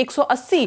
180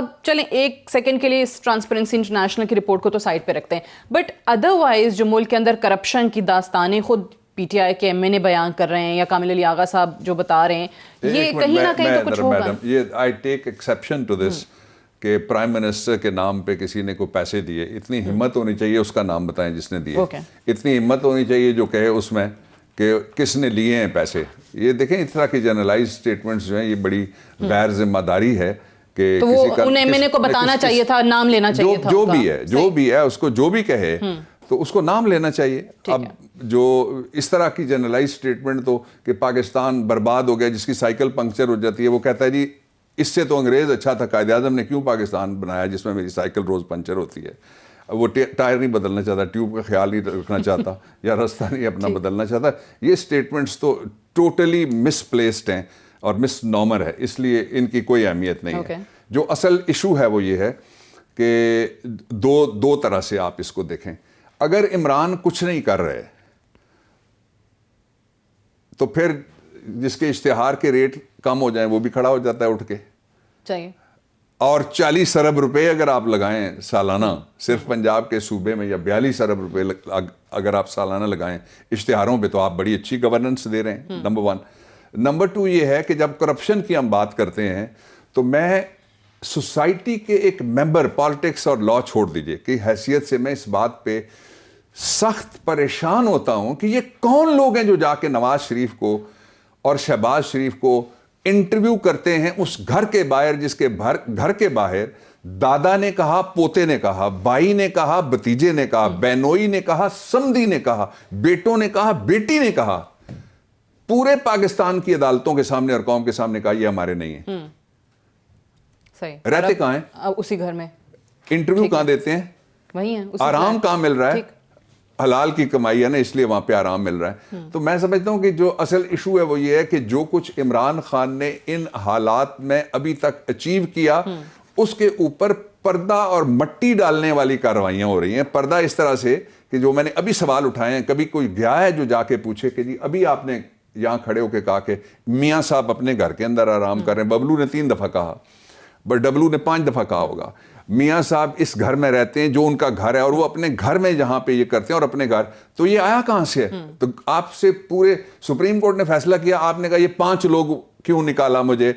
اب چلیں ایک سیکنڈ کے لیے اس ٹرانسپیرنسی انٹرنیشنل کی رپورٹ کو تو سائڈ پہ رکھتے ہیں، بٹ ادروائز جو ملک کے اندر کرپشن کی داستانیں خود پی ٹی آئی کے ایم این اے بیان کر رہے ہیں یا کامل علی آغا صاحب جو بتا رہے ہیں، یہ کہیں نہ کہیں تو کچھ ہوگا. یہ آئی ٹیک ایکسیپشن ٹو دس کہ پرائم منسٹر کے نام پہ کسی نے کوئی پیسے دیے، اتنی ہمت ہونی چاہیے، اس کا نام بتائیں جس نے دیے، اتنی ہمت ہونی چاہیے جو کہے اس میں کہ کس نے لیے ہیں پیسے. یہ دیکھیں اس طرح کی جنرلائز اسٹیٹمنٹس جو ہیں یہ بڑی غیر ذمہ داری ہے کہ تو وہ ان ایم این اے کو بتانا چاہیے تھا، نام لینا چاہیے تھا، جو بھی ہے اس کو جو بھی کہے تو اس کو نام لینا چاہیے. اب جو اس طرح کی جنرلائز اسٹیٹمنٹ تو کہ پاکستان برباد ہو گیا، جس کی سائیکل پنکچر ہو جاتی ہے، وہ کہتا ہے جی اس سے تو انگریز اچھا تھا، قائد اعظم نے کیوں پاکستان بنایا جس میں میری سائیکل روز پنچر ہوتی ہے. وہ ٹائر نہیں بدلنا چاہتا، ٹیوب کا خیال نہیں رکھنا چاہتا یا رستہ نہیں اپنا بدلنا چاہتا. یہ اسٹیٹمنٹس تو ٹوٹلی مس پلیسڈ ہیں اور مس نارمر ہے، اس لیے ان کی کوئی اہمیت نہیں ہے. جو اصل ایشو ہے وہ یہ ہے کہ دو طرح سے آپ اس کو دیکھیں. اگر عمران کچھ نہیں کر رہے تو پھر جس کے اشتہار کے ریٹ کم ہو جائیں وہ بھی کھڑا ہو جاتا ہے اٹھ کے چاہیے. اور 40 ارب روپے اگر آپ لگائیں سالانہ صرف پنجاب کے صوبے میں، یا 42 ارب روپے اگر آپ سالانہ لگائیں اشتہاروں پہ، تو آپ بڑی اچھی گورننس دے رہے ہیں. نمبر 1. نمبر 2 یہ ہے کہ جب کرپشن کی ہم بات کرتے ہیں تو میں سوسائٹی کے ایک ممبر، پالیٹکس اور لا چھوڑ دیجئے کی حیثیت سے میں اس بات پہ سخت پریشان ہوتا ہوں کہ یہ کون لوگ ہیں جو جا کے نواز شریف کو اور شہباز شریف کو انٹرویو کرتے ہیں اس گھر کے باہر، جس کے گھر کے باہر دادا نے کہا، پوتے نے کہا، بھائی نے کہا، بھتیجے نے کہا، بہنوئی نے کہا، سمدھی نے کہا، بیٹوں نے کہا، بیٹی نے کہا، پورے پاکستان کی عدالتوں کے سامنے اور قوم کے سامنے کہا یہ ہمارے نہیں ہیں. رہتے کہاں ہیں؟ اسی گھر میں. انٹرویو کہاں دیتے ہیں؟ وہی ہیں. آرام کہاں مل رہا ہے؟ حلال کی کمائی ہے نا، اس لیے وہاں پہ آرام مل رہا ہے. تو میں سمجھتا ہوں کہ جو اصل ایشو ہے وہ یہ ہے کہ جو کچھ عمران خان نے ان حالات میں ابھی تک اچیو کیا، اس کے اوپر پردہ اور مٹی ڈالنے والی کارروائیاں ہو رہی ہیں. پردہ اس طرح سے کہ جو میں نے ابھی سوال اٹھائے ہیں، کبھی کوئی گیا ہے جو جا کے پوچھے کہ جی ابھی آپ نے یہاں کھڑے ہو کے کہا کہ میاں صاحب اپنے گھر کے اندر آرام کر رہے ہیں. ببلو نے 3 دفعہ کہا، بٹ ڈبلو نے 5 دفعہ کہا ہوگا. میاں صاحب اس گھر میں رہتے ہیں جو ان کا گھر ہے، اور وہ اپنے گھر میں جہاں پہ یہ کرتے ہیں اور اپنے گھر، تو یہ آیا کہاں سے ہے؟ تو آپ سے پورے سپریم کورٹ نے فیصلہ کیا، آپ نے کہا یہ 5 لوگ کیوں نکالا مجھے؟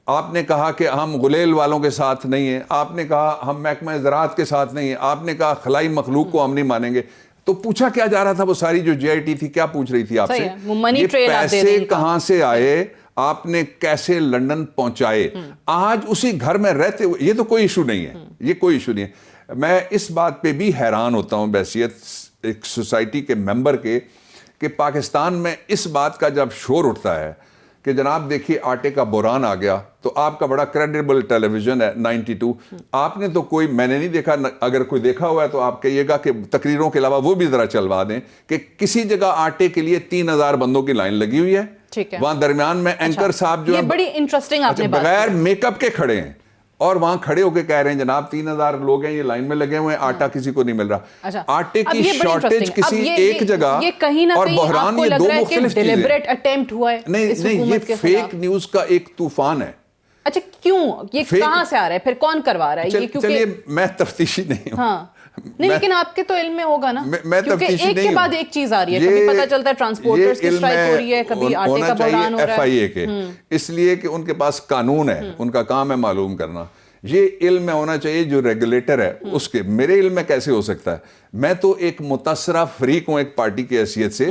آپ نے کہا کہ ہم غلیل والوں کے ساتھ نہیں ہیں، آپ نے کہا ہم محکمہ زراعت کے ساتھ نہیں ہیں، آپ نے کہا خلائی مخلوق کو ہم نہیں مانیں گے. تو پوچھا کیا جا رہا تھا؟ وہ ساری جو جے آئی ٹی تھی کیا پوچھ رہی تھی آپ سے؟ یہ پیسے کہاں سے آئے، آپ نے کیسے لنڈن پہنچائے؟ آج اسی گھر میں رہتے ہوئے، یہ تو کوئی ایشو نہیں ہے، یہ کوئی ایشو نہیں ہے. میں اس بات پہ بھی حیران ہوتا ہوں بحیثیت ایک سوسائٹی کے ممبر کے کہ پاکستان میں اس بات کا جب شور اٹھتا ہے کہ جناب دیکھیے آٹے کا بحران آ گیا، تو آپ کا بڑا کریڈیبل ٹیلی ویژن ہے 92، آپ نے تو کوئی، میں نے نہیں دیکھا، اگر کوئی دیکھا ہوا ہے تو آپ کہیے گا کہ تقریروں کے علاوہ وہ بھی ذرا چلوا دیں کہ کسی جگہ آٹے کے لیے 3000 بندوں کی لائن لگی ہوئی ہے، وہاں درمیان میں اینکر صاحب جو بڑی انٹرسٹنگ آپ نے بات بغیر میک اپ کے کھڑے ہیں اور وہاں کھڑے ہو کے کہہ رہے ہیں جناب 3000 لوگ ہیں، یہ لائن میں لگے ہوئے ہیں، آٹا کسی کو نہیں مل رہا. آٹے کی شارٹیج کسی ایک جگہ اور بحران، یہ 2 مختلف چیزیں ہیں. نہیں، یہ فیک نیوز کا ایک طوفان ہے. اچھا کیوں؟ یہ کہاں سے آ رہا ہے؟ پھر کون کروا رہا ہے؟ چلیے میں تفتیشی نہیں ہوں، نہیں، لیکن آپ کے تو علم میں ہوگا نا، میں کیونکہ ایک کے بعد ایک چیز آ رہی ہے. کبھی پتہ چلتا ہے ٹرانسپورٹرز کی اسٹرائک ہو رہی ہے، کبھی آٹے کا بحران ہو رہا ہے. ایف آئی اے کے، اس لیے کہ ان کے پاس قانون ہے، ان کا کام ہے معلوم کرنا. یہ علم میں ہونا چاہیے جو ریگولیٹر ہے اس کے. میرے علم میں کیسے ہو سکتا ہے؟ میں تو ایک متاثرہ فریق ہوں ایک پارٹی کی حیثیت سے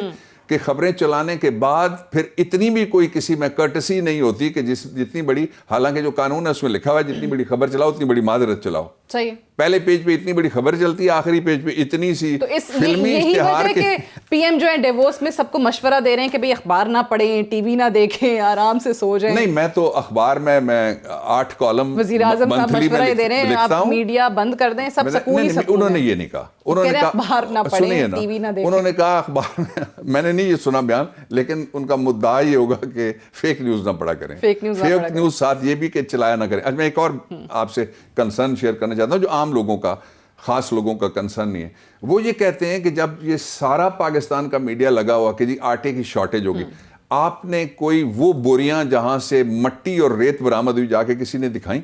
کہ خبریں چلانے کے بعد پھر اتنی بھی کوئی کسی میں کرٹسی نہیں ہوتی کہ جتنی بڑی، حالانکہ جو قانون ہے اس میں لکھا ہوا ہے جتنی بڑی خبر چلاؤ اتنی بڑی معذرت چلاؤ. صحیح. پہلے پیج پہ اتنی بڑی خبر چلتی ہے، آخری پیج پہ اتنی سی فلمی اشتہار کے. پی ایم جو ہے ڈیووس میں سب کو مشورہ دے رہے ہیں کہ بھئی اخبار نہ پڑھیں، ٹی وی نہ دیکھیں، آرام سے سو جائیں. نہیں، میں تو اخبار میں 8 کالم وزیر اعظم صاحب مشورہ دے رہے ہیں آپ میڈیا بند کر دیں، سب سکون ہی سکون. انہوں نے یہ نہیں کہا، انہوں نے کہا اخبار نہ پڑھیں، ٹی وی نہ دیکھیں. انہوں نے کہا اخبار میں نے نہیں یہ سنا بیان، لیکن ان کا مدعا یہ ہوگا کہ فیک نیوز نہ پڑھا کریں، فیک نیوز ساتھ یہ بھی کہ چلایا نہ کریں. میں ایک اور آپ سے کنسرن شیئر کرنا چاہتا ہوں جو عام لوگوں کا، خاص لوگوں کا کنسرن نہیں ہے. وہ یہ کہتے ہیں کہ جب یہ سارا پاکستان کا میڈیا لگا ہوا کہ جی آٹے کی شارٹیج ہوگی، آپ نے کوئی وہ بوریاں جہاں سے مٹی اور ریت برآمد ہوئی جا کے کسی نے دکھائیں؟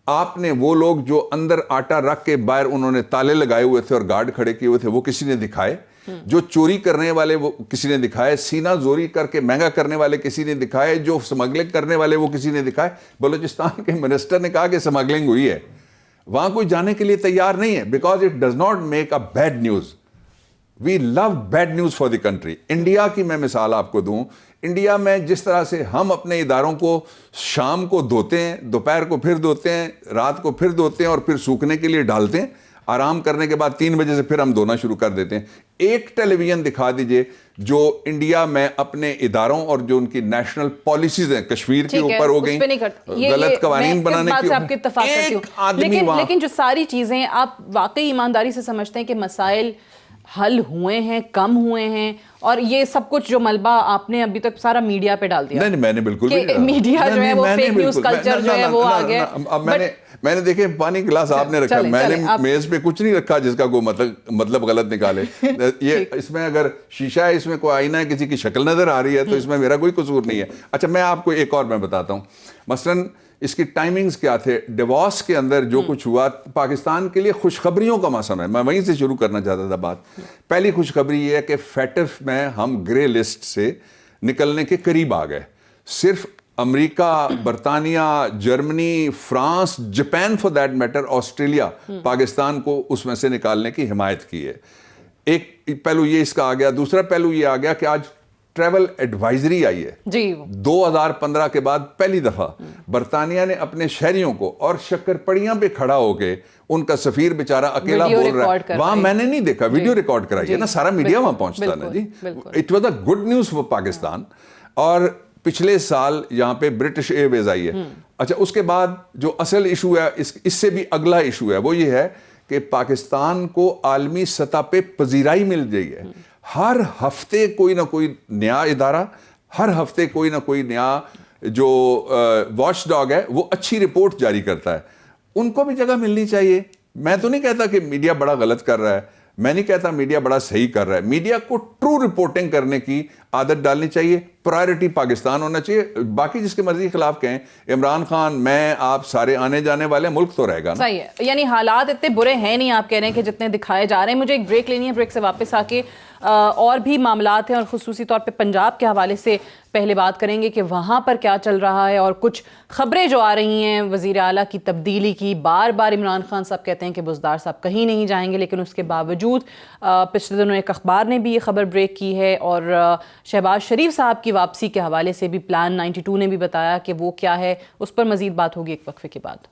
آپ نے وہ لوگ جو اندر آٹا رکھ کے باہر انہوں نے تالے لگائے ہوئے تھے اور گارڈ کھڑے کیے ہوئے تھے وہ کسی نے دکھائے؟ جو چوری کرنے والے وہ کسی نے دکھائے؟ سینہ زوری کر کے مہنگا کرنے والے کسی نے دکھائے؟ جو سمگلنگ کرنے والے وہ کسی نے دکھائے؟ بلوچستان کے منسٹر نے کہا کہ سمگلنگ ہوئی ہے، وہاں کوئی جانے کے لیے تیار نہیں ہے، because it does not make a bad news. We love bad news for the country. India کی میں مثال آپ کو دوں، انڈیا میں جس طرح سے ہم اپنے اداروں کو شام کو دھوتے ہیں، دوپہر کو پھر دھوتے ہیں، رات کو پھر دھوتے ہیں اور پھر سوکھنے کے لیے ڈالتے ہیں، آرام کرنے کے بعد 3 بجے سے پھر ہم دھونا شروع کر دیتے ہیں. ایک ٹیلی ویژن دکھا دیجئے جو انڈیا میں اپنے اداروں اور جو ان کی نیشنل پالیسیز ہیں کشمیر کے اوپر ہو گئیں، غلط قوانین بنانے کی، لیکن جو ساری چیزیں آپ واقعی ایمانداری سے سمجھتے ہیں کہ مسائل حل ہوئے ہیں، کم ہوئے ہیں، اور یہ سب کچھ جو ملبہ آپ نے ابھی تک سارا میڈیا پہ ڈال دیا؟ نہیں، میں نے بالکل کہ میڈیا جو ہے وہ فیک نیوز کلچر جو ہے وہ آ گیا. میں نے دیکھے پانی گلاس آپ نے رکھا، میں نے میز پہ کچھ نہیں رکھا جس کا کوئی مطلب غلط نکالے. یہ اس میں اگر شیشہ ہے، اس میں کوئی آئینہ ہے، کسی کی شکل نظر آ رہی ہے تو اس میں میرا کوئی قصور نہیں ہے. اچھا میں آپ کو ایک اور میں بتاتا ہوں، مثلاً اس کی ٹائمنگز کیا تھے. ڈیووس کے اندر جو کچھ ہوا پاکستان کے لیے خوشخبریوں کا موسم ہے. میں وہیں سے شروع کرنا چاہتا تھا بات. پہلی خوشخبری یہ ہے کہ فیٹف میں ہم گرے لسٹ سے نکلنے کے قریب آ گئے. صرف امریکہ، برطانیہ، Germany, France, Japan for that matter, Australia Pakistan کو اس میں سے نکالنے کی حمایت کی ہے. ایک پہلو یہ اس کا آ گیا. دوسرا پہلو یہ آ گیا کہ آج ٹریول ایڈوائزری آئی ہے جی. 2015 کے بعد پہلی دفعہ برطانیہ نے اپنے شہریوں کو، اور شکر پڑیاں پہ کھڑا ہو کے ان کا سفیر بیچارہ اکیلا بول رہا ہے، وہاں میں نے نہیں دیکھا، ویڈیو ریکارڈ کرائی ہے نا، سارا میڈیا وہاں پہنچتا نا جی. It was a good news for Pakistan. اور پچھلے سال یہاں پہ برٹش ایئر ویز آئی ہے. اچھا اس کے بعد جو اصل ایشو ہے، اس سے بھی اگلا ایشو ہے، وہ یہ ہے کہ پاکستان کو عالمی سطح پہ پذیرائی مل گئی ہے. ہر ہفتے کوئی نہ کوئی نیا ادارہ، ہر ہفتے کوئی نہ کوئی نیا جو واچ ڈاگ ہے وہ اچھی رپورٹ جاری کرتا ہے. ان کو بھی جگہ ملنی چاہیے. میں تو نہیں کہتا کہ میڈیا بڑا غلط کر رہا ہے، میں نہیں کہتا میڈیا بڑا صحیح کر رہا ہے. میڈیا کو ٹرو رپورٹنگ کرنے کی عادت ڈالنی چاہیے. پرائرٹی پاکستان ہونا چاہیے. باقی جس کے مرضی خلاف کہیں، عمران خان، میں، آپ سارے آنے جانے والے، ملک تو رہے گا نا. صحیح ہے، یعنی حالات اتنے برے ہیں نہیں آپ کہہ رہے ہیں کہ جتنے دکھائے جا رہے ہیں. مجھے ایک بریک لینی ہے، بریک سے واپس آ کے اور بھی معاملات ہیں، اور خصوصی طور پہ پنجاب کے حوالے سے پہلے بات کریں گے کہ وہاں پر کیا چل رہا ہے، اور کچھ خبریں جو آ رہی ہیں وزیر اعلیٰ کی تبدیلی کی. بار بار عمران خان صاحب کہتے ہیں کہ بزدار صاحب کہیں نہیں جائیں گے، لیکن اس کے باوجود پچھلے دنوں ایک اخبار نے بھی یہ خبر بریک کی ہے. اور شہباز شریف صاحب کی واپسی کے حوالے سے بھی پلان 92 نے بھی بتایا کہ وہ کیا ہے. اس پر مزید بات ہوگی ایک وقفے کے بعد.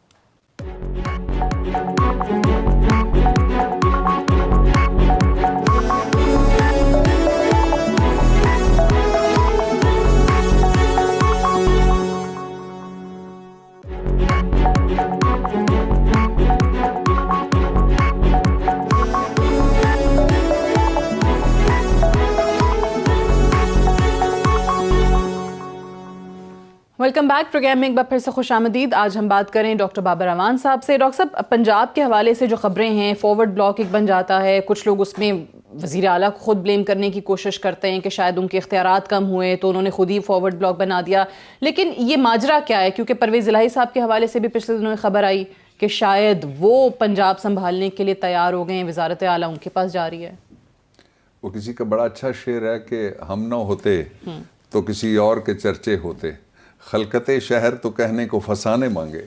Welcome back. پروگرام میں ایک بار پھر سے خوش آمدید. آج ہم بات کریں ڈاکٹر بابر اعوان صاحب سے. ڈاکٹر صاحب، پنجاب کے حوالے سے جو خبریں ہیں، فارورڈ بلاک ایک بن جاتا ہے. کچھ لوگ اس میں وزیر اعلیٰ کو خود بلیم کرنے کی کوشش کرتے ہیں کہ شاید ان کے اختیارات کم ہوئے تو انہوں نے خود ہی فارورڈ بلاک بنا دیا. لیکن یہ ماجرا کیا ہے؟ کیونکہ پرویز الہی صاحب کے حوالے سے بھی پچھلے دنوں خبر آئی کہ شاید وہ پنجاب سنبھالنے کے لیے تیار ہو گئے ہیں، وزارت اعلیٰ ان کے پاس جا رہی ہے. وہ کسی کا بڑا اچھا شعر ہے کہ ہم نہ ہوتے تو کسی اور کے چرچے ہوتے، خلقت شہر تو کہنے کو فسانے مانگے.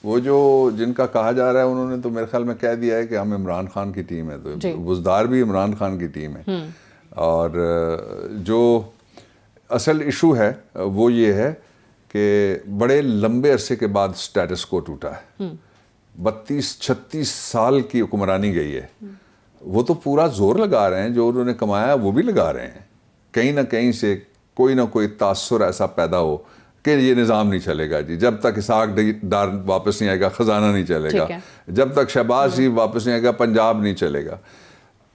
وہ جو جن کا کہا جا رہا ہے انہوں نے تو میرے خیال میں کہہ دیا ہے کہ ہم عمران خان کی ٹیم ہے، تو بزدار بھی عمران خان کی ٹیم ہے. اور جو اصل ایشو ہے وہ یہ ہے کہ بڑے لمبے عرصے کے بعد سٹیٹس کو ٹوٹا ہے. 32-36 سال کی حکمرانی گئی ہے. وہ تو پورا زور لگا رہے ہیں، جو انہوں نے کمایا وہ بھی لگا رہے ہیں. کہیں نہ کہیں سے کوئی نہ کوئی تاثر ایسا پیدا ہو کہ یہ نظام نہیں چلے گا جی. جب تک اسحاق ڈار واپس نہیں آئے گا خزانہ نہیں چلے گا. جب تک شہباز شریف واپس نہیں آئے گا پنجاب نہیں چلے گا.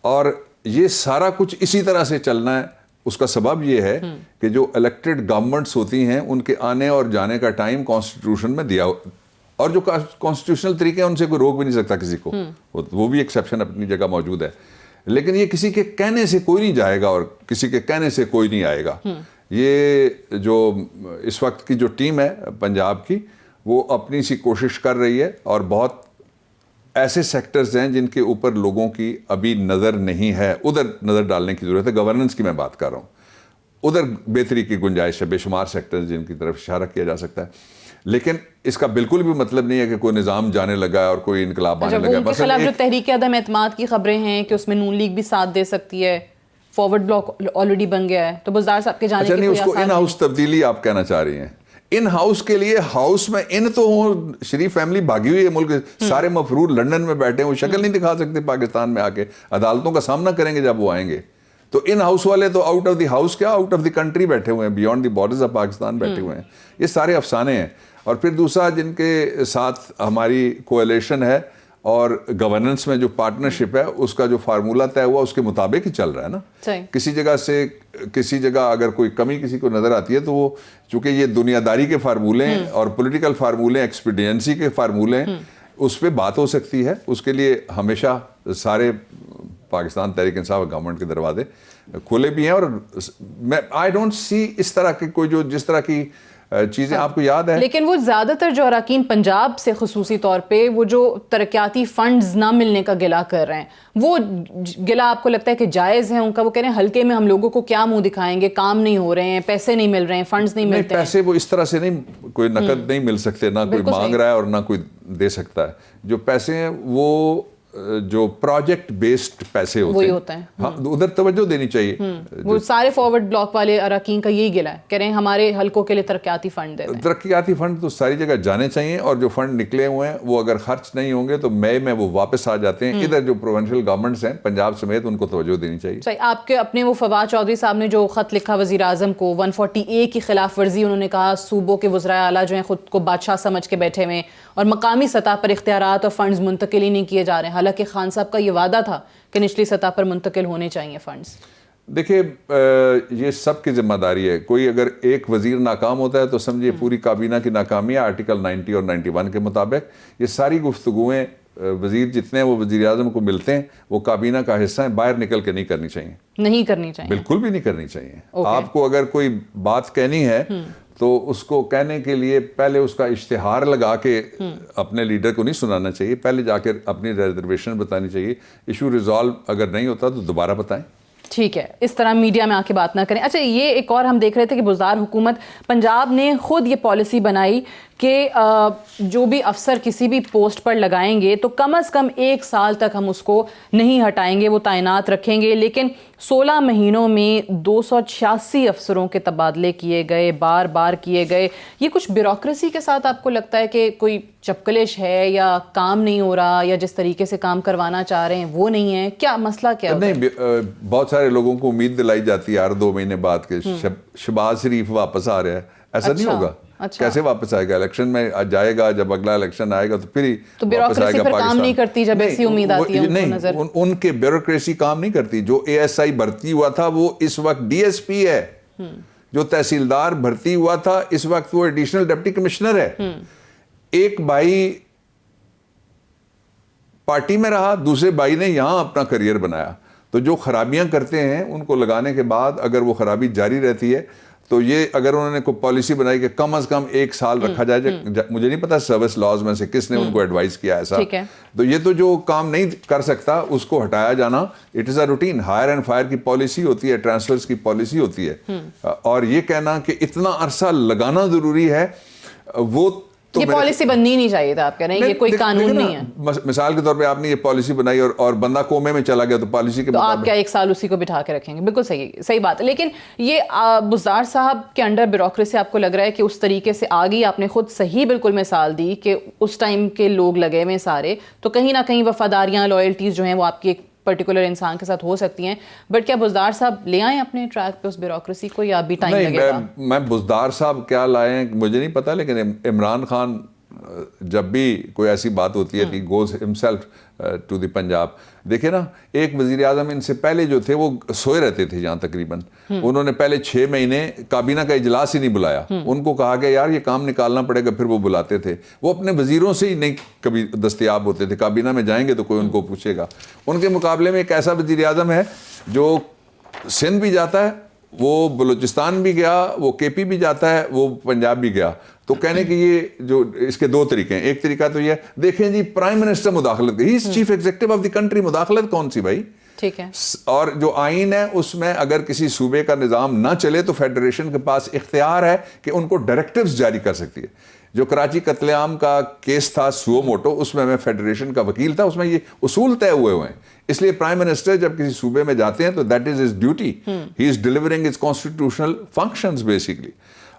اور یہ سارا کچھ اسی طرح سے چلنا ہے. اس کا سبب یہ ہے کہ جو الیکٹڈ گورنمنٹس ہوتی ہیں ان کے آنے اور جانے کا ٹائم کانسٹیٹیوشن میں دیا، اور جو کانسٹیٹیوشنل طریقے ہیں ان سے کوئی روک بھی نہیں سکتا کسی کو. وہ بھی ایکسیپشن اپنی جگہ موجود ہے. لیکن یہ کسی کے کہنے سے کوئی نہیں جائے گا اور کسی کے کہنے سے کوئی نہیں آئے گا. یہ جو اس وقت کی جو ٹیم ہے پنجاب کی، وہ اپنی سی کوشش کر رہی ہے، اور بہت ایسے سیکٹرز ہیں جن کے اوپر لوگوں کی ابھی نظر نہیں ہے، ادھر نظر ڈالنے کی ضرورت ہے. گورننس کی میں بات کر رہا ہوں، ادھر بہتری کی گنجائش ہے، بے شمار سیکٹرز جن کی طرف اشارہ کیا جا سکتا ہے. لیکن اس کا بالکل بھی مطلب نہیں ہے کہ کوئی نظام جانے لگا ہے اور کوئی انقلاب آنے لگا ہے. ان کے خلاف جو تحریک عدم اعتماد کی خبریں ہیں کہ اس میں نون لیگ بھی ساتھ دے سکتی ہے، فارورڈ بلاک آلریڈی بن گیا ہے، تو بزدار صاحب کے جانے اچھا کے نہیں، اس کو ان ہاؤس تبدیلی آپ کہنا چاہ رہی ہیں؟ ان ہاؤس کے لیے ہاؤس میں ان تو ہوں، شریف فیملی بھاگی ہوئی ہے ملک، سارے مفرور لندن میں بیٹھے ہیں، وہ شکل نہیں دکھا سکتے پاکستان میں آ کے، عدالتوں کا سامنا کریں گے جب وہ آئیں گے. تو ان ہاؤس والے تو آؤٹ آف دی ہاؤس کیا، آؤٹ آف دی کنٹری بیٹھے ہوئے ہیں، beyond the borders of Pakistan بیٹھے ہوئے ہیں. یہ سارے افسانے ہیں. اور پھر دوسرا جن کے ساتھ ہماری کولیشن ہے اور گورننس میں جو پارٹنرشپ ہے، اس کا جو فارمولہ طے ہوا اس کے مطابق ہی چل رہا ہے نا. کسی جگہ سے کسی جگہ اگر کوئی کمی کسی کو نظر آتی ہے تو وہ چونکہ یہ دنیا داری کے فارمولے ہیں اور پولیٹیکل فارمولے، ایکسپیڈینسی کے فارمولے ہیں، اس پہ بات ہو سکتی ہے. اس کے لیے ہمیشہ سارے پاکستان تحریک انصاف گورنمنٹ کے دروازے کھلے بھی ہیں. اور میں آئی ڈونٹ سی اس طرح کے کوئی جو جس طرح کی چیزیں آپ کو یاد ہے. لیکن وہ زیادہ تر جو اراکین پنجاب سے خصوصی طور پہ وہ جو ترقیاتی فنڈز نہ ملنے کا گلہ کر رہے ہیں، وہ گلہ آپ کو لگتا ہے کہ جائز ہے ان کا؟ وہ کہہ رہے ہیں ہلکے میں ہم لوگوں کو کیا منہ دکھائیں گے، کام نہیں ہو رہے ہیں، پیسے نہیں مل رہے ہیں، فنڈز نہیں ملتے ہیں. پیسے وہ اس طرح سے نہیں، کوئی نقد نہیں مل سکتے، نہ کوئی مانگ رہا ہے اور نہ کوئی دے سکتا ہے. جو پیسے ہیں وہ جو پروجیکٹ بیسڈ پیسے ہوتے ہیں، ہاں ادھر توجہ دینی چاہیے. وہ سارے فارورڈ بلاک والے اراکین کا یہی گلہ ہے، کہہ رہے ہیں ہمارے حلقوں کے لیے ترقیاتی فنڈ دے دیں. ترقیاتی فنڈ تو ساری جگہ جانے چاہیے، اور جو فنڈ نکلے ہوئے ہیں وہ اگر خرچ نہیں ہوں گے تو مئی میں وہ واپس آ جاتے ہیں. ادھر جو پروونشل گورنمنٹس ہیں پنجاب سمیت، ان کو توجہ دینی چاہیے. صحیح. آپ کے اپنے وہ فواد چودھری صاحب نے جو خط لکھا وزیر اعظم کو 140A کی خلاف ورزی، انہوں نے کہا صوبوں کے وزرائے اعلیٰ جو ہیں خود کو بادشاہ سمجھ کے بیٹھے ہوئے اور مقامی سطح پر اختیارات اور فنڈز منتقل ہی نہیں کیے جا رہے ہیں، حالانکہ خان صاحب کا یہ وعدہ تھا کہ نچلی سطح پر منتقل ہونے چاہیے فنڈز. دیکھیں یہ سب کی ذمہ داری ہے. کوئی اگر ایک وزیر ناکام ہوتا ہے تو سمجھیے پوری کابینہ کی ناکامی ہے. آرٹیکل 90 اور 91 کے مطابق یہ ساری گفتگویں وزیر جتنے وہ وزیر اعظم کو ملتے ہیں وہ کابینہ کا حصہ ہیں، باہر نکل کے نہیں کرنی چاہیے. نہیں کرنی چاہیے، بالکل بھی نہیں کرنی چاہیے. آپ کو اگر کوئی بات کہنی ہے تو اس کو کہنے کے لیے پہلے اس کا اشتہار لگا کے اپنے لیڈر کو نہیں سنانا چاہیے، پہلے جا کے اپنی ریزرویشن بتانی چاہیے. ایشو ریزالو اگر نہیں ہوتا تو دوبارہ بتائیں. ٹھیک ہے، اس طرح میڈیا میں آ کے بات نہ کریں. اچھا، یہ ایک اور ہم دیکھ رہے تھے کہ بزدار حکومت پنجاب نے خود یہ پالیسی بنائی کہ جو بھی افسر کسی بھی پوسٹ پر لگائیں گے تو کم از کم 1 سال تک ہم اس کو نہیں ہٹائیں گے، وہ تعینات رکھیں گے. لیکن 16 مہینوں میں 286 افسروں کے تبادلے کیے گئے، بار بار کیے گئے. یہ کچھ بیوروکریسی کے ساتھ آپ کو لگتا ہے کہ کوئی چپکلش ہے یا کام نہیں ہو رہا یا جس طریقے سے کام کروانا چاہ رہے ہیں وہ نہیں ہے؟ کیا مسئلہ کیا ہے؟ نہیں، بہت سارے لوگوں کو امید دلائی جاتی ہے ہر 2 مہینے بعد کہ شہباز شریف واپس آ رہا ہے. ایسا نہیں ہوگا. کیسے واپس آئے گا؟ الیکشن میں جائے گا، جب اگلا الیکشن آئے گا تو پھر ہی واپس آئے گا پاکستان. کام نہیں کرتی جب ایسی امید آتی ہے نہیں، ان کے بیوروکریسی کام نہیں کرتی. جو ASI بھرتی ہوا تھا وہ اس وقت DSP ہے. جو تحصیلدار بھرتی ہوا تھا اس وقت وہ ایڈیشنل ڈپٹی کمشنر ہے. ایک بھائی پارٹی میں رہا، دوسرے بھائی نے یہاں اپنا کریئر بنایا. تو جو خرابیاں کرتے ہیں ان کو لگانے کے بعد اگر وہ خرابی جاری رہتی ہے تو یہ اگر انہوں نے کوئی پالیسی بنائی کہ کم از کم 1 سال رکھا جائے، مجھے نہیں پتا سروس لاز میں سے کس نے ان کو ایڈوائز کیا ایسا، تو یہ تو جو کام نہیں کر سکتا اس کو ہٹایا جانا. It is a routine. Hire and fire کی پالیسی ہوتی ہے، ٹرانسفرز کی پالیسی ہوتی ہے. اور یہ کہنا کہ اتنا عرصہ لگانا ضروری ہے، وہ یہ پالیسی بننی نہیں چاہیے تھا. آپ کہہ رہے ہیں یہ کوئی قانون نہیں ہے. مثال کے طور پہ آپ نے یہ پالیسی بنائی اور بندہ کومے میں چلا گیا تو پالیسی کے تو آپ کیا 1 سال اسی کو بٹھا کے رکھیں گے؟ بالکل صحیح بات ہے. لیکن یہ بزدار صاحب کے انڈر بیوروکریسی آپ کو لگ رہا ہے کہ اس طریقے سے آ گئی؟ آپ نے خود صحیح بالکل مثال دی کہ اس ٹائم کے لوگ لگے ہوئے سارے، تو کہیں نہ کہیں وفاداریاں، لائلٹیز جو ہیں وہ آپ کی ایک پرٹیکولر انسان کے ساتھ ہو سکتی ہیں. بٹ کیا بزدار صاحب لے آئیں اپنے ٹریک پہ اس بیوروکریسی کو یا ابھی ٹائم لگے گا؟ میں بزدار صاحب کیا لائے مجھے نہیں پتا، لیکن عمران خان جب بھی کوئی ایسی بات ہوتی ہے کہ goes himself to the Punjab. دیکھیں نا، ایک وزیر اعظم ان سے پہلے جو تھے وہ سوئے رہتے تھے یہاں تقریباً. انہوں نے پہلے 6 مہینے کابینہ کا اجلاس ہی نہیں بلایا. ان کو کہا کہ یار یہ کام نکالنا پڑے گا، پھر وہ بلاتے تھے. وہ اپنے وزیروں سے ہی نہیں کبھی دستیاب ہوتے تھے. کابینہ میں جائیں گے تو کوئی ان کو پوچھے گا. ان کے مقابلے میں ایک ایسا وزیر اعظم ہے جو سندھ بھی جاتا ہے، وہ بلوچستان بھی گیا، وہ KP بھی جاتا ہے، وہ پنجاب بھی گیا. تو کہنے کہ یہ جو اس کے دو طریقے ہیں. ایک طریقہ تو یہ دیکھیں جی پرائم منسٹر مداخلت he is chief executive of the country, مداخلت کون سی بھائی؟ ٹھیک ہے. اور جو آئین ہے اس میں اگر کسی صوبے کا نظام نہ چلے تو فیڈریشن کے پاس اختیار ہے کہ ان کو ڈائریکٹیوز جاری کر سکتی ہے. جو کراچی قتل عام کا کیس تھا سو موٹو, اس میں فیڈریشن کا وکیل تھا, اس میں یہ اصول طے ہوئے ہیں. اس لیے پرائم منسٹر جب کسی صوبے میں جاتے ہیں تو that is his duty, he is delivering his constitutional functions basically.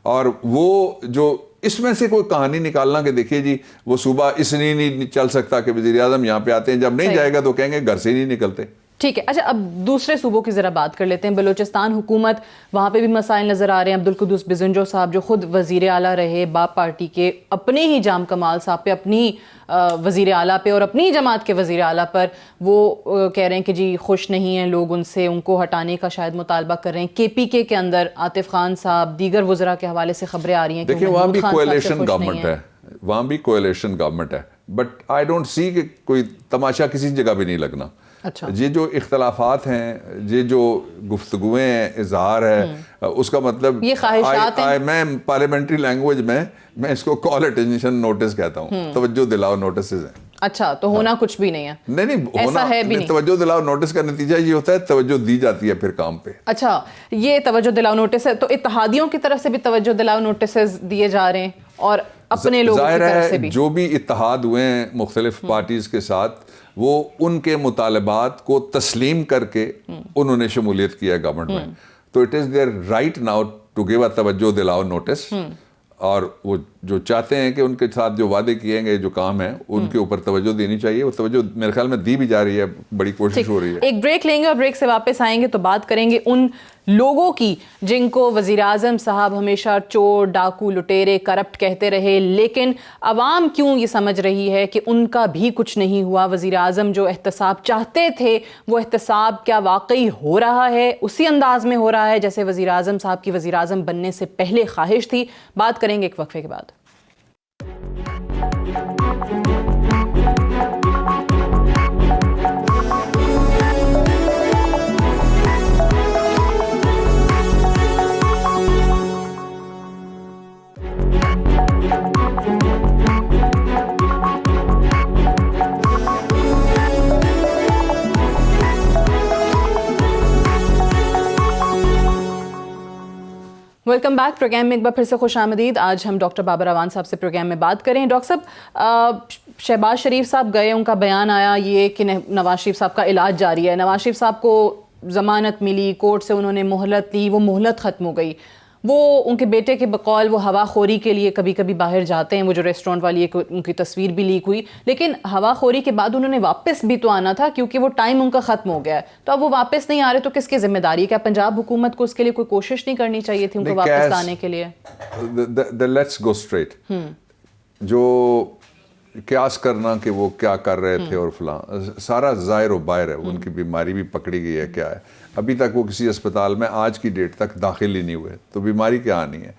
اور وہ جو اس میں سے کوئی کہانی نکالنا کہ دیکھیے جی وہ صوبہ اس لیے نہیں چل سکتا کہ وزیر اعظم یہاں پہ آتے ہیں, جب نہیں جائے گا تو کہیں گے گھر سے ہی نہیں نکلتے. ٹھیک ہے. اچھا اب دوسرے صوبوں کی ذرا بات کر لیتے ہیں. بلوچستان حکومت, وہاں پہ بھی مسائل نظر آ رہے ہیں. عبدالقدوس بزنجو صاحب جو خود وزیر اعلیٰ رہے باپ پارٹی کے, اپنے ہی جام کمال صاحب پہ, اپنی وزیر اعلیٰ پہ اور اپنی جماعت کے وزیر اعلیٰ پر وہ کہہ رہے ہیں کہ جی خوش نہیں ہیں لوگ ان سے, ان کو ہٹانے کا شاید مطالبہ کر رہے ہیں. کے پی کے اندر عاطف خان صاحب, دیگر وزراء کے حوالے سے خبریں آ رہی ہیں کہ دیکھیں وہاں بھی کولیشن گورنمنٹ ہے, وہاں بھی کولیشن گورنمنٹ ہے, بٹ آئی ڈونٹ سی کہ کوئی تماشا کسی جگہ بھی نہیں لگنا. اچھا یہ جو اختلافات ہیں, یہ جو گفتگویں ہیں, اظہار ہے, اس کا مطلب یہ خواہشات ہیں. میں پارلیمنٹری لینگویج میں اس کو کال اٹینشن نوٹس کہتا ہوں, توجہ دلاؤ نوٹسز ہیں. اچھا تو ہونا کچھ بھی نہیں ہے. نہیں ایسا ہے بھی نہیں. توجہ دلاؤ نوٹس کا نتیجہ یہ ہوتا ہے توجہ دی جاتی ہے پھر کام پہ. اچھا یہ توجہ دلاؤ نوٹس ہے, تو اتحادیوں کی طرف سے بھی توجہ دلاؤ نوٹسز دیے جا رہے ہیں اور اپنے لوگوں کی طرف سے بھی. جو بھی اتحاد ہوئے ہیں مختلف پارٹیز کے ساتھ, وہ ان کے مطالبات کو تسلیم کر کے انہوں نے شمولیت کیا گورنمنٹ میں, تو it is there right now to give a توجہ دلاؤ نوٹس. اور وہ جو چاہتے ہیں کہ ان کے ساتھ جو وعدے کیے گئے, جو کام ہیں ان کے اوپر توجہ دینی چاہیے. وہ توجہ میرے خیال میں دی بھی جا رہی ہے, بڑی کوشش ہو رہی ہے. ایک بریک لیں گے اور بریک سے واپس آئیں گے تو بات کریں گے ان لوگوں کی جن کو وزیر اعظم صاحب ہمیشہ چور, ڈاکو, لٹیرے, کرپٹ کہتے رہے, لیکن عوام کیوں یہ سمجھ رہی ہے کہ ان کا بھی کچھ نہیں ہوا. وزیر اعظم جو احتساب چاہتے تھے وہ احتساب کیا واقعی ہو رہا ہے, اسی انداز میں ہو رہا ہے جیسے وزیر اعظم صاحب کی وزیر اعظم بننے سے پہلے خواہش تھی. بات کریں گے ایک وقفے کے بعد. Welcome back. پروگرام میں ایک بار پھر سے خوش آمدید. آج ہم ڈاکٹر بابر اعوان صاحب سے پروگرام میں بات کریں. ڈاکٹر صاحب, شہباز شریف صاحب گئے, ان کا بیان آیا یہ کہ نواز شریف صاحب کا علاج جاری ہے. نواز شریف صاحب کو ضمانت ملی, کورٹ سے انہوں نے مہلت لی, وہ مہلت ختم ہو گئی. وہ ان کے بیٹے کے بقول وہ ہوا خوری کے لیے کبھی کبھی باہر جاتے ہیں, وہ جو ریسٹورنٹ والی ایک ان کی تصویر بھی لیک ہوئی, لیکن ہوا خوری کے بعد انہوں نے واپس بھی تو آنا تھا کیونکہ وہ ٹائم ان کا ختم ہو گیا ہے. تو اب وہ واپس نہیں آ رہے تو کس کی ذمہ داری ہے؟ کیا پنجاب حکومت کو اس کے لیے کوئی کوشش نہیں کرنی چاہیے تھی ان کو واپس لانے کے لیے؟ Let's go straight. جو قیاس کرنا کہ وہ کیا کر رہے تھے اور فلاں, سارا ظاہر و باہر ہے. ان کی بیماری بھی پکڑی گئی ہے, کیا ہے, ابھی تک وہ کسی اسپتال میں آج کی ڈیٹ تک داخل ہی نہیں ہوئے, تو بیماری کیا آنی ہے.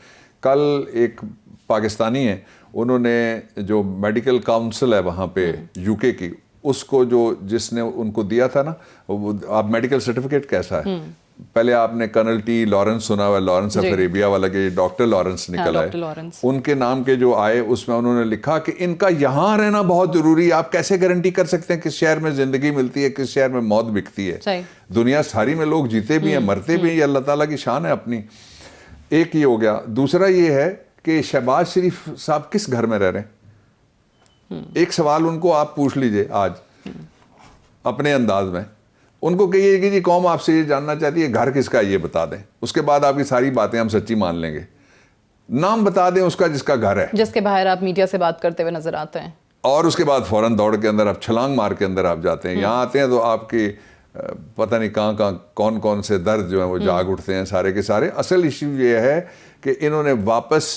کل ایک پاکستانی ہے, انہوں نے جو میڈیکل کاؤنسل ہے وہاں پہ یو کے کی, اس کو جو جس نے ان کو دیا تھا نا, آپ میڈیکل سرٹیفکیٹ کیسا ہے, پہلے آپ نے کرنل ٹی لارنس سنا ہوا, لارنس آف عربیہ والا, کہ ڈاکٹر لارنس نکلا ہے, ان کے نام کے جو آئے اس میں انہوں نے لکھا کہ ان کا یہاں رہنا بہت ضروری ہے. آپ کیسے گارنٹی کر سکتے ہیں کس شہر میں زندگی ملتی ہے, کس شہر میں موت بکتی ہے. دنیا ساری میں لوگ جیتے بھی ہیں, مرتے بھی ہیں, یہ اللہ تعالیٰ کی شان ہے اپنی. ایک یہ ہو گیا. دوسرا یہ ہے کہ شہباز شریف صاحب کس گھر میں رہ رہے ہیں. ایک سوال ان کو آپ پوچھ لیجئے آج اپنے انداز میں, ان کو کہیے کہ جی قوم آپ سے یہ جاننا چاہتی ہے گھر کس کا, یہ بتا دیں. اس کے بعد آپ کی ساری باتیں ہم سچی مان لیں گے. نام بتا دیں اس کا جس کا گھر ہے, جس کے باہر آپ میڈیا سے بات کرتے ہوئے نظر آتے ہیں, اور اس کے بعد فوراً دوڑ کے اندر آپ چھلانگ مار کے اندر آپ جاتے ہیں. یہاں آتے ہیں تو آپ کی پتہ نہیں کہاں کون کون سے درد جو ہیں وہ جاگ اٹھتے ہیں سارے کے سارے. اصل ایشو یہ ہے کہ انہوں نے واپس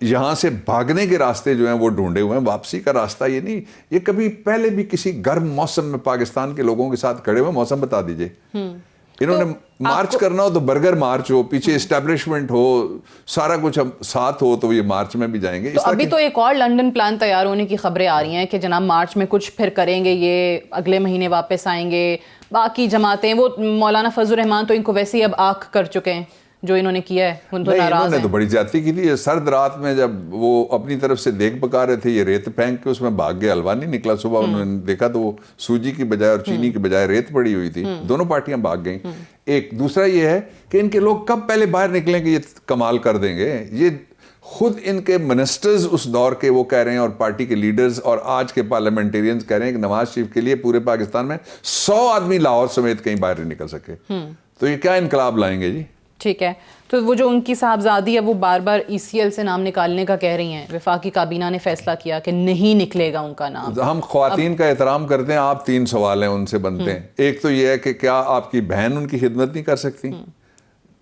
یہاں سے بھاگنے کے راستے جو ہیں وہ ڈھونڈے ہوئے ہیں. واپسی کا راستہ یہ نہیں. یہ کبھی پہلے بھی کسی گرم موسم میں پاکستان کے لوگوں کے ساتھ کھڑے ہوئے, موسم بتا دیجئے. انہوں نے مارچ کرنا ہو تو برگر مارچ ہو, پیچھے اسٹیبلشمنٹ ہو, سارا کچھ ساتھ ہو, تو یہ مارچ میں بھی جائیں گے. تو ابھی تو ایک اور لنڈن پلان تیار ہونے کی خبریں آ رہی ہیں کہ جناب مارچ میں کچھ پھر کریں گے, یہ اگلے مہینے واپس آئیں گے. باقی جماعتیں, وہ مولانا فضل الرحمان تو ان کو ویسے ہی اب آنکھ کر چکے ہیں, جو انہوں نے کیا ہے ان تو نہیں، ناراض انہوں نے ہیں. تو بڑی زیادتی کی تھی. سرد رات میں جب وہ اپنی طرف سے دیگ پکا رہے تھے، یہ ریت پھینک کے اس میں بھاگ گئے، حلوہ نہیں نکلا. صبح انہوں نے دیکھا تو وہ سوجی کی بجائے اور چینی کی بجائے ریت پڑی ہوئی تھی. دونوں پارٹیاں بھاگ گئیں. ایک دوسرا یہ ہے کہ ان کے لوگ کب پہلے باہر نکلیں کہ یہ کمال کر دیں گے. یہ خود ان کے منسٹرز اس دور کے وہ کہہ رہے ہیں، اور پارٹی کے لیڈرز اور آج کے پارلیمنٹیرینز کہہ رہے ہیں کہ نواز شریف کے لیے پورے پاکستان میں 100 آدمی لاہور سمیت کہیں باہر نہیں نکل سکے. تو یہ کیا انقلاب لائیں گے جی؟ ٹھیک ہے. تو وہ جو ان کی صاحبزادی ہے وہ بار بار ECL سے نام نکالنے کا کہہ رہی ہیں. وفاقی کابینہ نے فیصلہ کیا کہ نہیں نکلے گا ان کا نام. ہم خواتین کا احترام کرتے ہیں. آپ 3 سوال ہیں ان سے بنتے ہیں. ایک تو یہ ہے کہ کیا آپ کی بہن ان کی خدمت نہیں کر سکتی؟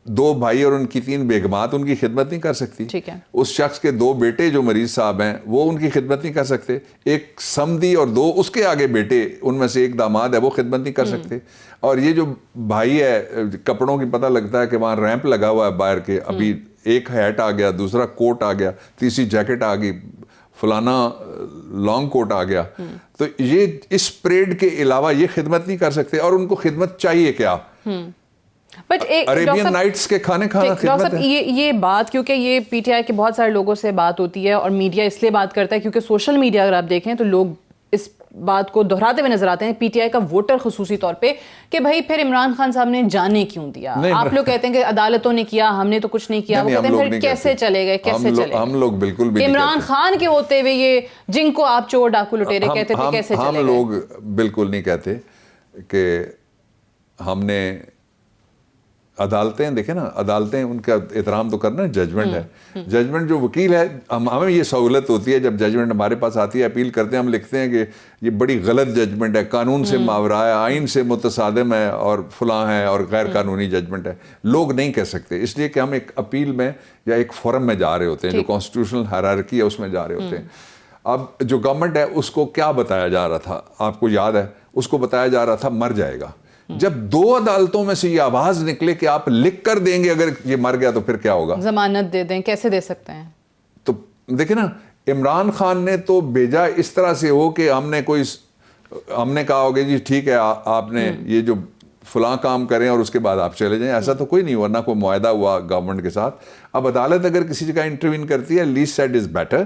2 بھائی اور ان کی 3 بیگمات ان کی خدمت نہیں کر سکتی؟ ٹھیک ہے. اس شخص کے 2 بیٹے جو مریض صاحب ہیں وہ ان کی خدمت نہیں کر سکتے؟ ایک سمدھی اور 2 اس کے آگے بیٹے، ان میں سے ایک داماد ہے، وہ خدمت نہیں کر سکتے؟ اور یہ جو بھائی ہے، کپڑوں کی پتہ لگتا ہے کہ وہاں ریمپ لگا ہوا ہے باہر کے، ابھی ایک ہیٹ آ گیا، دوسرا کوٹ آ گیا، تیسری جیکٹ آ گئی، فلانا لانگ کوٹ آ گیا. تو یہ اس پریڈ کے علاوہ یہ خدمت نہیں کر سکتے. اور ان کو خدمت چاہیے کیا؟ بٹ عربین نائٹس کے کھانے کھانا خدمت ہے. یہ بات، کیونکہ یہ PTI کے بہت سارے لوگوں سے بات ہوتی ہے اور میڈیا اس لیے بات کرتا ہے کیونکہ سوشل میڈیا اگر آپ دیکھیں تو لوگ اس بات کو دہراتے ہوئے نظر آتے ہیں، PTI کا ووٹر خصوصی طور پہ، کہ بھائی پھر عمران خان صاحب نے جانے کیوں دیا؟ آپ لوگ کہتے ہیں کہ عدالتوں نے کیا، ہم نے تو کچھ نہیں کیا. وہ کہتے ہیں پھر کیسے چلے گئے، کیسے چلے گئے؟ ہم لوگ بالکل بھی عمران خان کے ہوتے ہوئے یہ جن کو آپ چور ڈاکو لٹیرے کہتے تھے کیسے چلے گئے؟ ہم لوگ بالکل نہیں کہتے کہ ہم نے عدالتیں، دیکھیں نا، عدالتیں ان کا احترام تو کرنا ہے. ججمنٹ ہے، ججمنٹ جو وکیل ہے، ہمیں یہ سہولت ہوتی ہے جب ججمنٹ ہمارے پاس آتی ہے، اپیل کرتے ہیں، ہم لکھتے ہیں کہ یہ بڑی غلط ججمنٹ ہے، قانون سے ماورا ہے، آئین سے متصادم ہے اور فلاں ہے اور غیر قانونی ججمنٹ ہے. لوگ نہیں کہہ سکتے، اس لیے کہ ہم ایک اپیل میں یا ایک فورم میں جا رہے ہوتے ہیں، جو کانسٹیٹیوشنل ہائرارکی ہے اس میں جا رہے ہوتے ہیں. اب جو گورنمنٹ ہے اس کو کیا بتایا جا رہا تھا؟ آپ کو یاد ہے، اس کو بتایا جا رہا تھا مر جائے گا. جب 2 عدالتوں میں سے یہ آواز نکلے کہ آپ لکھ کر دیں گے اگر یہ مر گیا تو پھر کیا ہوگا؟ ضمانت دے دیں، کیسے دے سکتے ہیں؟ تو دیکھیں نا، عمران خان نے تو بھیجا اس طرح سے ہو کہ ہم نے کہا ہوگا جی ٹھیک ہے آپ نے یہ جو فلاں کام کریں اور اس کے بعد آپ چلے جائیں. ایسا تو کوئی نہیں ہوا، نہ کوئی معاہدہ ہوا گورنمنٹ کے ساتھ. اب عدالت اگر کسی جگہ انٹروین کرتی ہے، لیسٹ سیڈ از بیٹر،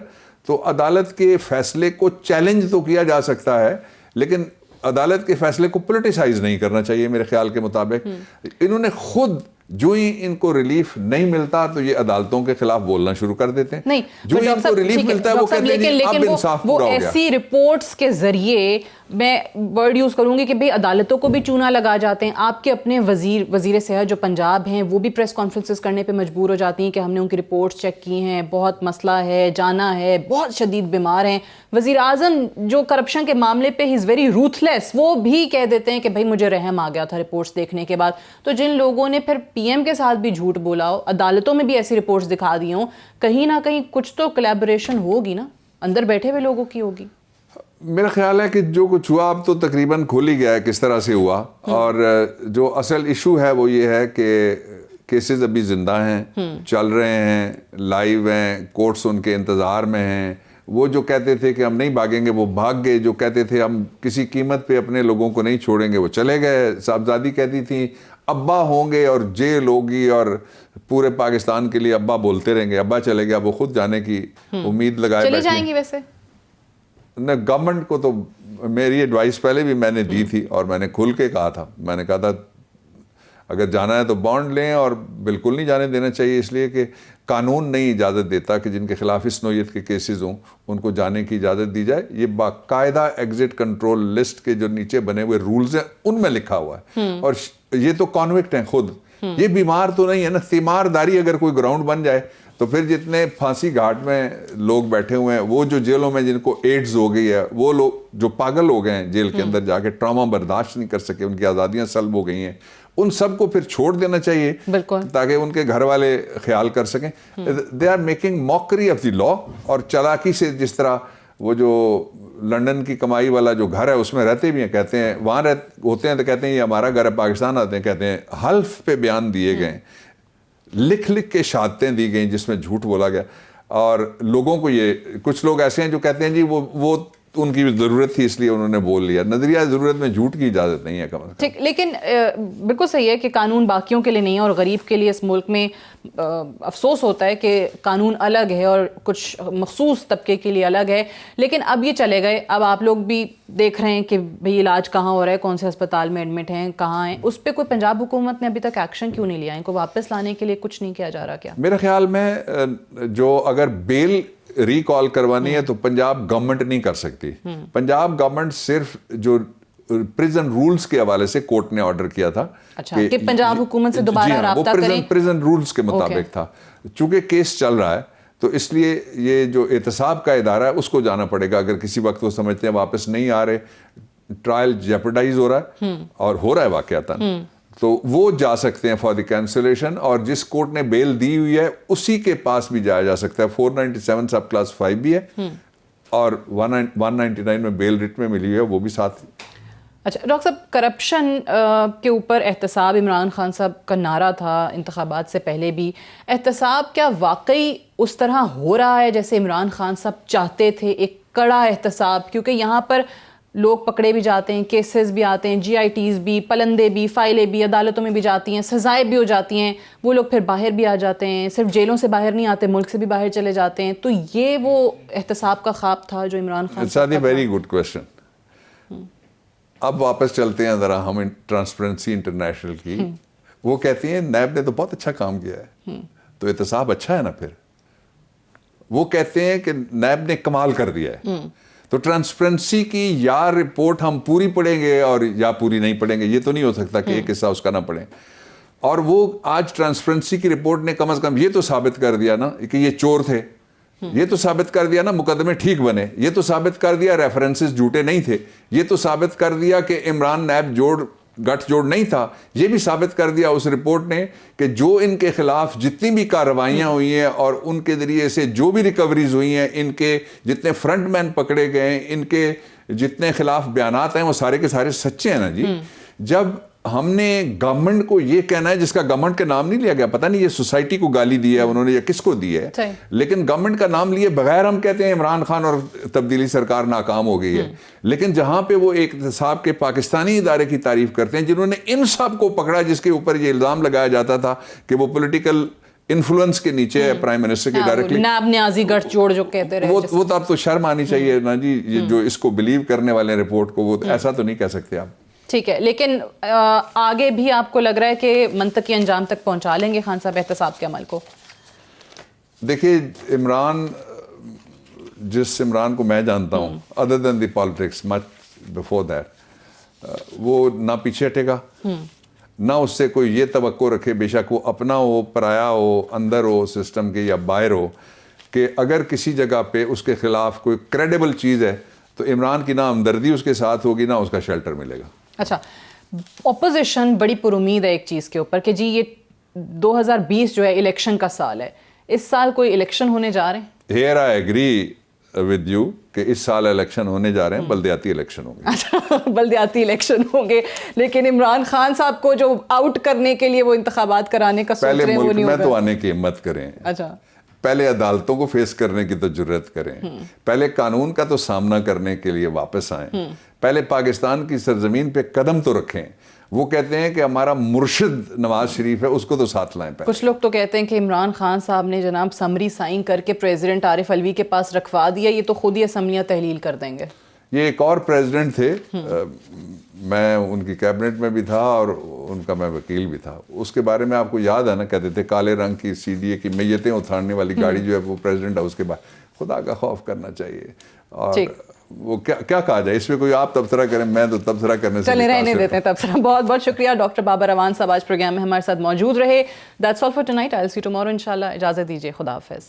تو عدالت کے فیصلے کو چیلنج تو کیا جا سکتا ہے، لیکن عدالت کے فیصلے کو پولیٹیسائز نہیں کرنا چاہیے میرے خیال کے مطابق. انہوں نے خود جو ہی ان کو ریلیف نہیں ملتا تو یہ عدالتوں کے خلاف بولنا شروع کر دیتے ہیں. جو ہی ان کو ریلیف ملتا ہے وہ کہتے ہیں اب انصاف پورا ہو گیا. ایسی رپورٹس کے ذریعے میں ورڈ یوز کروں گی کہ بھئی عدالتوں کو بھی چونا لگا جاتے ہیں. آپ کے اپنے وزیر صحت جو پنجاب ہیں وہ بھی پریس کانفرنسز کرنے پہ مجبور ہو جاتی ہیں کہ ہم نے ان کی رپورٹس چیک کی ہیں، بہت مسئلہ ہے، جانا ہے، بہت شدید بیمار ہیں. وزیر اعظم جو کرپشن کے معاملے پہ ہی از ویری روتھلیس، وہ بھی کہہ دیتے ہیں کہ بھئی مجھے رحم آ گیا تھا رپورٹس دیکھنے کے بعد. تو جن لوگوں نے پھر PM کے ساتھ بھی جھوٹ بولا ہو، عدالتوں میں بھی ایسی رپورٹس دکھا دی ہوں، کہیں نہ کہیں کچھ تو کولیبوریشن ہوگی نا، اندر بیٹھے ہوئے لوگوں کی ہوگی. میرا خیال ہے کہ جو کچھ ہوا اب تو تقریباً کھول ہی گیا ہے کس طرح سے ہوا. اور جو اصل ایشو ہے وہ یہ ہے کہ کیسز ابھی زندہ ہیں، چل رہے ہیں، لائیو ہیں، کورٹس ان کے انتظار میں ہیں. وہ جو کہتے تھے کہ ہم نہیں بھاگیں گے وہ بھاگ گئے، جو کہتے تھے ہم کسی قیمت پہ اپنے لوگوں کو نہیں چھوڑیں گے وہ چلے گئے. صاحبزادی کہتی تھی ابا ہوں گے اور جیل ہوگی اور پورے پاکستان کے لیے ابا بولتے رہیں گے. ابا چلے گیا، وہ خود جانے کی امید لگائے چلی جائیں گی. ویسے گورنمنٹ کو تو میری ایڈوائس پہلے بھی میں نے دی تھی اور میں نے کھل کے کہا تھا، میں نے کہا تھا اگر جانا ہے تو بانڈ لیں اور بالکل نہیں جانے دینا چاہیے، اس لیے کہ قانون نہیں اجازت دیتا کہ جن کے خلاف اس نوعیت کے کیسز ہوں ان کو جانے کی اجازت دی جائے. یہ باقاعدہ ایگزٹ کنٹرول لسٹ کے جو نیچے بنے ہوئے رولز ہیں ان میں لکھا ہوا ہے. اور یہ تو کانوکٹ ہیں خود، یہ بیمار تو نہیں ہے نا. تیمارداری اگر کوئی گراؤنڈ بن جائے تو پھر جتنے پھانسی گھاٹ میں لوگ بیٹھے ہوئے ہیں، وہ جو جیلوں میں جن کو ایڈز ہو گئی ہے، وہ لوگ جو پاگل ہو گئے ہیں جیل کے اندر جا کے، ٹراما برداشت نہیں کر سکے، ان کی آزادیاں سلب ہو گئی ہیں، ان سب کو پھر چھوڑ دینا چاہیے تاکہ ان کے گھر والے خیال کر سکیں. They are making mockery of the law. اور چالاکی سے جس طرح وہ جو لنڈن کی کمائی والا جو گھر ہے اس میں رہتے بھی ہیں، کہتے ہیں وہاں ہوتے ہیں تو کہتے ہیں یہ ہمارا گھر ہے، پاکستان آتے ہیں کہتے ہیں حلف پہ بیان دیے گئے، لکھ کے شہادتیں دی گئیں جس میں جھوٹ بولا گیا. اور لوگوں کو یہ کچھ لوگ ایسے ہیں جو کہتے ہیں جی وہ ان کی ضرورت تھی اس لیے انہوں نے بول لیا. نظریہ ضرورت میں جھوٹ کی اجازت نہیں ہے. کم از کم ٹھیک, لیکن بالکل صحیح ہے کہ قانون باقیوں کے لیے نہیں ہے, اور غریب کے لیے اس ملک میں افسوس ہوتا ہے کہ قانون الگ ہے اور کچھ مخصوص طبقے کے لیے الگ ہے. لیکن اب یہ چلے گئے, اب آپ لوگ بھی دیکھ رہے ہیں کہ بھئی علاج کہاں ہو رہا ہے, کون سے ہسپتال میں ایڈمٹ ہیں, کہاں ہیں. اس پہ کوئی پنجاب حکومت نے ابھی تک ایکشن کیوں نہیں لیا؟ ان کو واپس لانے کے لیے کچھ نہیں کیا جا رہا کیا؟ میرے خیال میں جو اگر بیل ریکال کروانی ہے تو پنجاب گورنمنٹ نہیں کر سکتی. پنجاب گورنمنٹ صرف جو پریزن رولز کے حوالے سے کورٹ نے آرڈر کیا تھا کہ پنجاب حکومت سے دوبارہ رابطہ کریں, پریزن رولز کے مطابق تھا. چونکہ کیس چل رہا ہے تو اس لیے یہ جو احتساب کا ادارہ ہے اس کو جانا پڑے گا. اگر کسی وقت وہ سمجھتے ہیں واپس نہیں آ رہے, ٹرائل جیپرڈائز ہو رہا ہے اور ہو رہا ہے واقعتاً, تو وہ جا سکتے ہیں فار دی کینسلیشن. اور جس کورٹ نے بیل دی ہوئی ہے اسی کے پاس بھی جایا جا سکتا ہے. 497 سب کلاس 5 بھی ہے اور 199 میں بیل ریٹ میں ملی ہوئی ہے, وہ بھی ساتھ. اچھا ڈاکٹر صاحب, کرپشن کے اوپر احتساب عمران خان صاحب کا نعرہ تھا انتخابات سے پہلے بھی. احتساب کیا واقعی اس طرح ہو رہا ہے جیسے عمران خان صاحب چاہتے تھے, ایک کڑا احتساب؟ کیونکہ یہاں پر لوگ پکڑے بھی جاتے ہیں, کیسز بھی آتے ہیں, جی آئی ٹیز بھی, پلندے بھی, فائلیں بھی عدالتوں میں بھی جاتی ہیں, سزائیں بھی ہو جاتی ہیں, وہ لوگ پھر باہر بھی آ جاتے ہیں, صرف جیلوں سے باہر نہیں آتے, ملک سے بھی باہر چلے جاتے ہیں. تو یہ وہ احتساب کا خواب تھا جو عمران خان صاحب کا تھا. Very good question. اب واپس چلتے ہیں ذرا ہم ٹرانسپیرنسی انٹرنیشنل کی. وہ کہتی ہیں نیب نے تو بہت اچھا کام کیا ہے, تو احتساب اچھا ہے نا. پھر وہ کہتے ہیں کہ نیب نے کمال کر دیا ہے. تو ٹرانسپیرنسی کی یا رپورٹ ہم پوری پڑھیں گے اور یا پوری نہیں پڑھیں گے, یہ تو نہیں ہو سکتا کہ ایک حصہ اس کا نہ پڑھیں. اور وہ آج ٹرانسپیرنسی کی رپورٹ نے کم از کم یہ تو ثابت کر دیا نا کہ یہ چور تھے, یہ تو ثابت کر دیا نا مقدمے ٹھیک بنے, یہ تو ثابت کر دیا ریفرنسز جھوٹے نہیں تھے, یہ تو ثابت کر دیا کہ عمران نیب گٹھ جوڑ نہیں تھا, یہ بھی ثابت کر دیا اس رپورٹ نے کہ جو ان کے خلاف جتنی بھی کارروائیاں ہوئی ہیں اور ان کے ذریعے سے جو بھی ریکوریز ہوئی ہیں, ان کے جتنے فرنٹ مین پکڑے گئے ہیں, ان کے جتنے خلاف بیانات ہیں, وہ سارے کے سارے سچے ہیں نا جی. جب ہم نے گورنمنٹ کو یہ کہنا ہے, جس کا گورنمنٹ کا نام نہیں لیا گیا, پتہ نہیں یہ سوسائٹی کو گالی دی ہے انہوں نے یا کس کو دی ہے, لیکن گورنمنٹ کا نام لیے بغیر ہم کہتے ہیں عمران خان اور تبدیلی سرکار ناکام ہو گئی ہے. لیکن جہاں پہ وہ ایک احتساب کے پاکستانی ادارے کی تعریف کرتے ہیں جنہوں نے ان سب کو پکڑا, جس کے اوپر یہ الزام لگایا جاتا تھا کہ وہ پولیٹیکل انفلوئنس کے نیچے ہے پرائم منسٹر کے ڈائریکٹلی, نیب نیازی گٹھ جوڑ جو کہتے رہے, وہ تو اب تو شرم آنی چاہیے نا جی. یہ جو اس کو بلیو کرنے والے رپورٹ کو, وہ ایسا تو نہیں کہہ سکتے آپ. ٹھیک ہے, لیکن آگے بھی آپ کو لگ رہا ہے کہ منطقی انجام تک پہنچا لیں گے خان صاحب احتساب کے عمل کو؟ دیکھیے عمران, جس عمران کو میں جانتا ہوں other than the politics much before that, وہ نہ پیچھے ہٹے گا, نہ اس سے کوئی یہ توقع رکھے, بے شک وہ اپنا ہو, پرایا ہو, اندر ہو سسٹم کے یا باہر ہو, کہ اگر کسی جگہ پہ اس کے خلاف کوئی کریڈیبل چیز ہے تو عمران کی نہ ہمدردی اس کے ساتھ ہوگی, نہ اس کا شیلٹر ملے گا. اچھا, اپوزیشن بڑی پر امید ہے ایک چیز کے اوپر کہ جی یہ 2020 جو ہے الیکشن کا سال ہے, اس سال کوئی الیکشن ہونے جا رہے ہیں؟ Here I agree with you کہ اس سال الیکشن ہونے جا رہے ہیں, بلدیاتی الیکشن ہوں گے. اچھا, بلدیاتی الیکشن ہوں گے, لیکن عمران خان صاحب کو جو آؤٹ کرنے کے لیے وہ انتخابات کرانے کا سوچ رہے ہیں وہ نہیں ہوگا. پہلے ملک میں تو آنے کی ہمت کریں. اچھا, پہلے عدالتوں کو فیس کرنے کی تو جرت کریں, پہلے قانون کا تو سامنا کرنے کے لیے واپس آئیں, پہلے پاکستان کی سرزمین پہ قدم تو رکھیں. وہ کہتے ہیں کہ ہمارا مرشد نواز شریف ہے, اس کو تو ساتھ لائیں. کچھ لوگ تو کہتے ہیں کہ عمران خان صاحب نے جناب سمری سائن کر کے پریزیڈنٹ عارف الوی کے پاس رکھوا دیا, یہ تو خود ہی اسمبلیاں تحلیل کر دیں گے. یہ ایک اور پریزیڈنٹ تھے, میں ان کی کیبنٹ میں بھی تھا اور ان کا میں وکیل بھی تھا. اس کے بارے میں آپ کو یاد ہے نا, کہتے تھے کالے رنگ کی CDA کی میتیں اتارنے والی گاڑی جو ہے وہ پریزیڈنٹ ہاؤس کے بعد. خدا کا خوف کرنا چاہیے. اور وہ کیا کہا جائے اس پہ, کوئی آپ تبصرہ کریں, میں تو تبصرہ کرنے سے چلے رہنے دیتے ہیں تبصرہ. بہت بہت شکریہ ڈاکٹر بابر اعوان صاحب آج پروگرام میں ہمارے ساتھ موجود رہے. That's all for tonight. I will see you tomorrow انشاءاللہ. اجازت دیجیے, خدا حافظ.